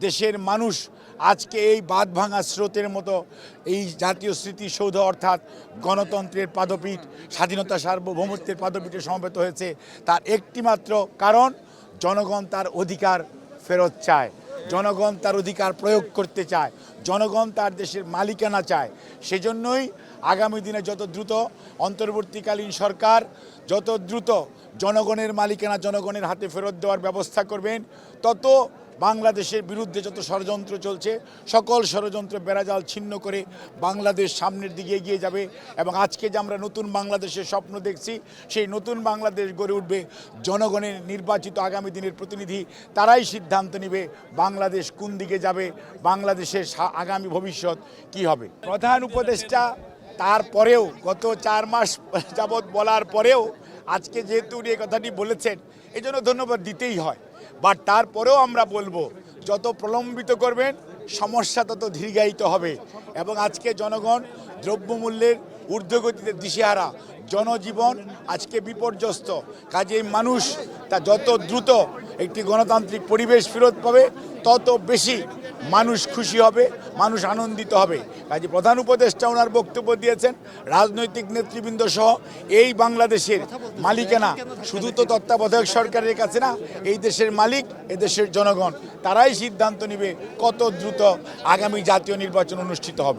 দেশের মানুষ আজকে এই বাঁধভাঙা স্রোতের মতো এই জাতীয় স্মৃতিসৌধ অর্থাৎ গণতন্ত্রের পাদপীঠ, স্বাধীনতা সার্বভৌমত্বের পাদপীঠে সমবেত হয়েছে, তার একটিমাত্র কারণ জনগণ তার অধিকার ফেরত চায়, জনগণ তার অধিকার প্রয়োগ করতে চায়, জনগণ তার দেশের মালিকানা চায়। সেজন্যই আগামী দিনে যত দ্রুত অন্তর্বর্তীকালীন সরকার যত দ্রুত জনগণের মালিকানা জনগণের হাতে ফেরত দেওয়ার ব্যবস্থা করবেন, তত বাংলাদেশের বিরুদ্ধে যত ষড়যন্ত্র চলছে সকল ষড়যন্ত্র বেড়াজাল ছিন্ন করে বাংলাদেশ সামনের দিকে এগিয়ে যাবে। এবং আজকে যে আমরা নতুন বাংলাদেশের স্বপ্ন দেখছি, সেই নতুন বাংলাদেশ গড়ে উঠবে জনগণের নির্বাচিত আগামী দিনের প্রতিনিধি, তারাই সিদ্ধান্ত নেবে বাংলাদেশ কোন দিকে যাবে, বাংলাদেশের আগামী ভবিষ্যৎ কি হবে। প্রধান উপদেষ্টা তারপরেও গত 4 মাস যাবৎ বলার পরেও আজকে যেহেতু উনি এই কথাটি বলেছেন, এই জন্য ধন্যবাদ দিতেই হয়। বাট তারপরেও আমরা বলবো, যত প্রলম্বিত করবেন সমস্যা তত দীর্ঘায়িত হবে। এবং আজকে জনগণ দ্রব্যমূল্যের ঊর্ধ্বগতিতে দিশেহারা, জনজীবন আজকে বিপর্যস্ত। কাজেই মানুষ তা যত দ্রুত একটি গণতান্ত্রিক পরিবেশ ফেরত পাবে, তত বেশি মানুষ খুশি হবে, মানুষ আনন্দিত হবে। কাজে প্রধান উপদেষ্টা ওনার বক্তব্য দিয়েছেন, রাজনৈতিক নেতৃবৃন্দ সহ এই বাংলাদেশের মালিকানা শুধু তো তত্ত্বাবধায়ক সরকারের কাছে না, এই দেশের মালিক এদেশের জনগণ, তারাই সিদ্ধান্ত নেবে কত দ্রুত আগামী জাতীয় নির্বাচন অনুষ্ঠিত হবে।